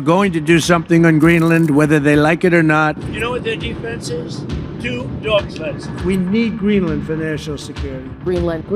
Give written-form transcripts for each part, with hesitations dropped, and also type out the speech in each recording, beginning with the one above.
going to do something on Greenland, whether they like it or not. You know what their defense is? 2 dog sleds. We need Greenland for national security. Greenland.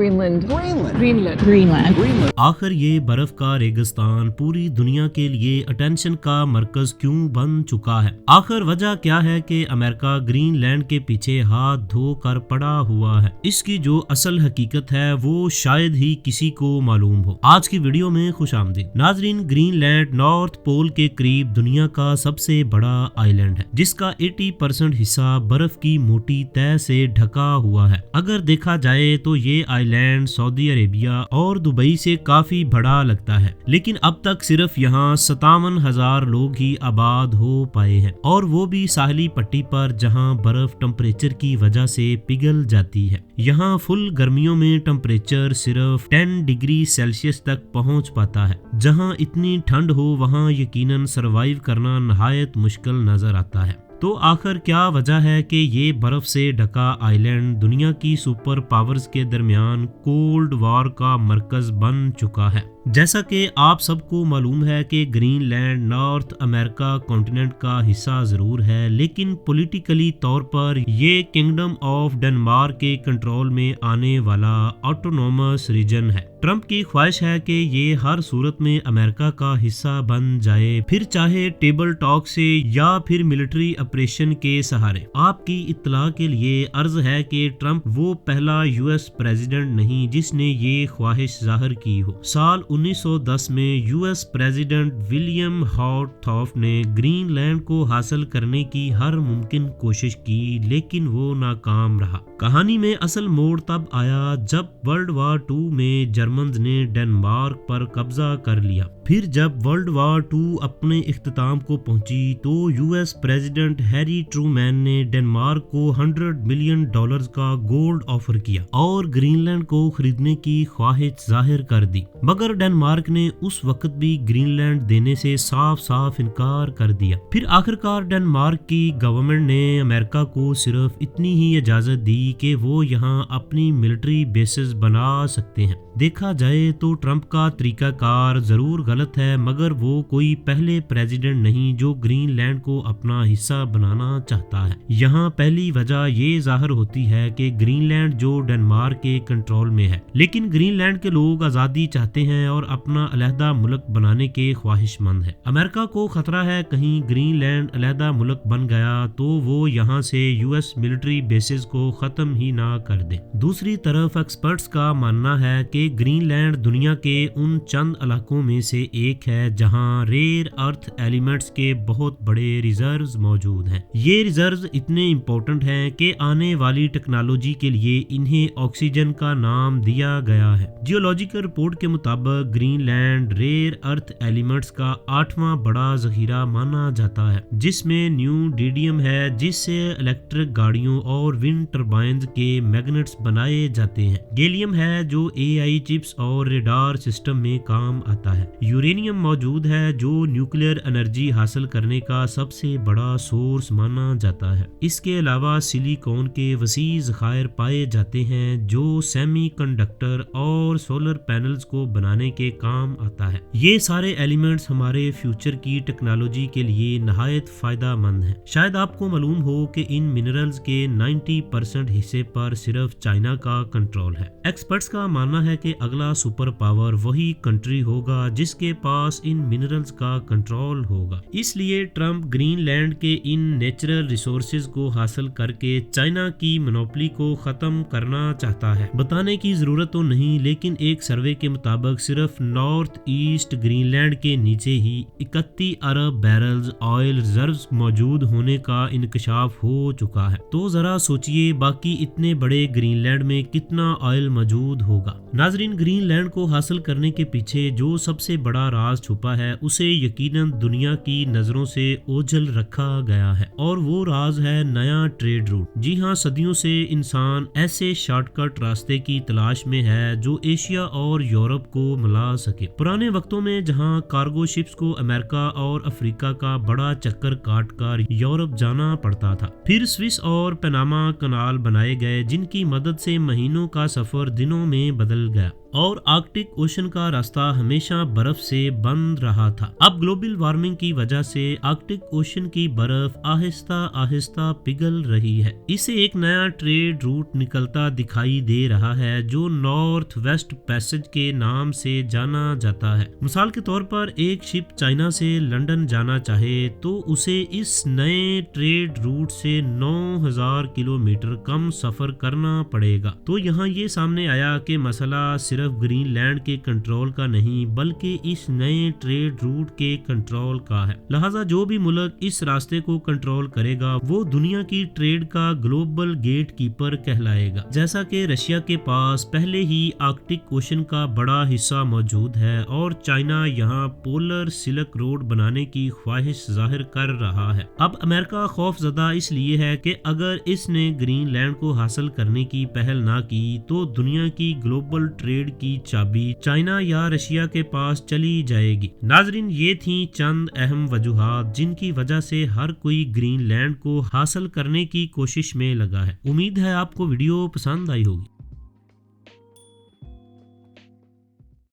आखिर ये बर्फ का रेगिस्तान पूरी दुनिया के लिए अटेंशन का मरकज क्यों बन चुका है? आखिर वजह क्या है कि अमेरिका ग्रीनलैंड के पीछे हाथ धो कर पड़ा हुआ है? इसकी जो असल हकीकत है वो शायद ही किसी को मालूम हो। आज की वीडियो में खुशामदीद। नाजरीन, ग्रीनलैंड नॉर्थ पोल के करीब दुनिया का सबसे बड़ा आइलैंड है, जिसका 80% हिस्सा बर्फ की मोटी तह से ढका हुआ है। अगर देखा जाए तो ये आइलैंड सऊदी अरेबिया और दुबई से काफी बड़ा लगता है, लेकिन अब तक सिर्फ यहाँ 57,000 लोग ही आबाद हो पाए हैं, और वो भी साहली पट्टी पर जहाँ बर्फ टेम्परेचर की वजह से पिघल जाती है। यहाँ फुल गर्मियों में टेम्परेचर सिर्फ 10 डिग्री सेल्सियस तक पहुँच पाता है। जहाँ इतनी ठंड हो वहाँ यकीनन सरवाइव करना नहायत मुश्किल नजर आता है। तो आखिर क्या वजह है कि ये बर्फ से ढका आइलैंड दुनिया की सुपर पावर्स के दरमियान कोल्ड वॉर का मरकज बन चुका है? जैसा कि आप सबको मालूम है कि ग्रीनलैंड नॉर्थ अमेरिका कॉन्टिनेंट का हिस्सा जरूर है, लेकिन पॉलिटिकली तौर पर ये किंगडम ऑफ डेनमार्क के कंट्रोल में आने वाला ऑटोनोमस रीजन है। ट्रंप की ख्वाहिश है कि ये हर सूरत में अमेरिका का हिस्सा बन जाए, फिर चाहे टेबल टॉक से या फिर मिलिट्री ऑपरेशन के सहारे। आपकी इत्तला के लिए अर्ज है कि ट्रंप वो पहला यूएस प्रेसिडेंट नहीं जिसने ये ख्वाहिश जाहिर की हो। साल 1910 में US president William Howard Thorpe ने ग्रीनलैंड को हासिल करने की हर मुमकिन कोशिश की, लेकिन वो नाकाम रहा। कहानी में असल मोड़ तब आया जब वर्ल्ड वार 2 में जर्मन्स ने डेनमार्क पर कब्जा कर लिया। फिर जब वर्ल्ड वार 2 अपने इख्तिताम को पहुंची तो यूएस प्रेसिडेंट हैरी ट्रूमैन ने डेनमार्क को $100 मिलियन का गोल्ड ऑफर किया और ग्रीनलैंड को खरीदने की ख्वाहिश जाहिर कर दी, मगर डेनमार्क ने उस वक्त भी ग्रीनलैंड देने से साफ साफ इनकार कर दिया। फिर आखिरकार डेनमार्क की गवर्नमेंट ने अमेरिका को सिर्फ इतनी ही इजाजत दी कि वो यहाँ अपनी मिलिट्री बेसेस बना सकते हैं। देखा जाए तो ट्रंप का तरीकाकार जरूर गलत है, मगर वो कोई पहले प्रेसिडेंट नहीं जो ग्रीनलैंड को अपना हिस्सा बनाना चाहता है। यहाँ पहली वजह ये जाहिर होती है कि ग्रीनलैंड जो डेनमार्क के कंट्रोल में है, लेकिन ग्रीनलैंड के लोग आज़ादी चाहते हैं और अपना अलहदा मुल्क बनाने के ख्वाहिशमंद है। अमेरिका को खतरा है कहीं ग्रीनलैंड अलहदा मुल्क बन गया तो वो यहाँ से यूएस मिलिट्री बेसिस को खत्म ही ना कर दे। दूसरी तरफ एक्सपर्ट्स का मानना है कि ग्रीनलैंड दुनिया के उन चंद इलाकों में से एक है जहां रेयर अर्थ एलिमेंट्स के बहुत बड़े रिजर्व्स मौजूद हैं। ये रिजर्व्स इतने इम्पोर्टेंट हैं कि आने वाली टेक्नोलॉजी के लिए इन्हें ऑक्सीजन का नाम दिया गया है। जियोलॉजिकल रिपोर्ट के मुताबिक ग्रीनलैंड रेयर अर्थ एलिमेंट्स का 8वां बड़ा जखीरा माना जाता है, जिसमें न्यूडिडियम है जिससे इलेक्ट्रिक गाड़ियों और विंड टर्बाइन्स के मैग्नेट्स बनाए जाते हैं। गैलियम है जो एआई चिप्स और रेडार सिस्टम में काम आता है। यूरेनियम मौजूद है जो न्यूक्लियर एनर्जी हासिल करने का सबसे बड़ा सोर्स माना जाता है। इसके अलावा सिलिकॉन के वसी ज़खायर पाए जाते हैं जो सेमीकंडक्टर और सोलर पैनल्स को बनाने के काम आता है। ये सारे एलिमेंट्स हमारे फ्यूचर की टेक्नोलॉजी के लिए नहायत फायदा मंद है। शायद आपको मालूम हो कि इन मिनरल्स के 90% हिस्से पर सिर्फ चाइना का कंट्रोल है। एक्सपर्ट्स का मानना है कि अगला सुपर पावर वही कंट्री होगा जिसके पास इन मिनरल्स का कंट्रोल होगा। इसलिए ट्रंप ग्रीनलैंड के इन नेचुरल रिसोर्सेज को हासिल करके चाइना की मोनोपोली को खत्म करना चाहता है। बताने की जरूरत तो नहीं, लेकिन एक सर्वे के मुताबिक सिर्फ नॉर्थ ईस्ट ग्रीनलैंड के नीचे ही 31 अरब बैरल्स ऑयल रिजर्व्स मौजूद होने का इंकशाफ हो चुका है। तो जरा सोचिए बाकी इतने बड़े ग्रीनलैंड में कितना ऑयल मौजूद होगा। नाजरीन, ग्रीनलैंड को हासिल करने के पीछे जो सबसे बड़ा राज छुपा है उसे यकीनन दुनिया की नजरों से ओझल रखा गया है, और वो राज है नया ट्रेड रूट। जी हाँ, सदियों से इंसान ऐसे शॉर्टकट रास्ते की तलाश में है जो एशिया और यूरोप को मिला सके। पुराने वक्तों में जहाँ कार्गो शिप्स को अमेरिका और अफ्रीका का बड़ा चक्कर काट कर यूरोप जाना पड़ता था, फिर स्विस और पनामा कनाल बनाए गए जिनकी मदद से महीनों का सफर दिनों में बदल गया। गया और आर्कटिक ओशन का रास्ता हमेशा बर्फ से बंद रहा था। अब ग्लोबल वार्मिंग की वजह से आर्कटिक ओशन की बर्फ आहिस्ता आहिस्ता पिघल रही है। इसे एक नया ट्रेड रूट निकलता दिखाई दे रहा है जो नॉर्थ वेस्ट पैसेज के नाम से जाना जाता है। मिसाल के तौर पर एक शिप चाइना से लंदन जाना चाहे तो उसे इस नए ट्रेड रूट से 9000 किलोमीटर कम सफर करना पड़ेगा। तो यहाँ ये सामने आया कि मसला सिर्फ ग्रीनलैंड के कंट्रोल का नहीं बल्कि इस नए ट्रेड रूट के कंट्रोल का है। लिहाजा जो भी मुल्क इस रास्ते को कंट्रोल करेगा वो दुनिया की ट्रेड का ग्लोबल गेट कीपर कहलाएगा। जैसा कि रशिया के पास पहले ही आर्कटिक ओशन का बड़ा हिस्सा मौजूद है और चाइना यहाँ पोलर सिल्क रोड बनाने की ख्वाहिश जाहिर कर रहा है। अब अमेरिका खौफजदा इसलिए है कि अगर इसने ग्रीनलैंड को हासिल करने की पहल ना की तो दुनिया की ग्लोबल ट्रेड की चाबी चाइना या रशिया के पास चली जाएगी। नाजरीन, ये थी चंद अहम वजूहात जिनकी वजह से हर कोई ग्रीनलैंड को हासिल करने की कोशिश में लगा है। उम्मीद है आपको वीडियो पसंद आई होगी।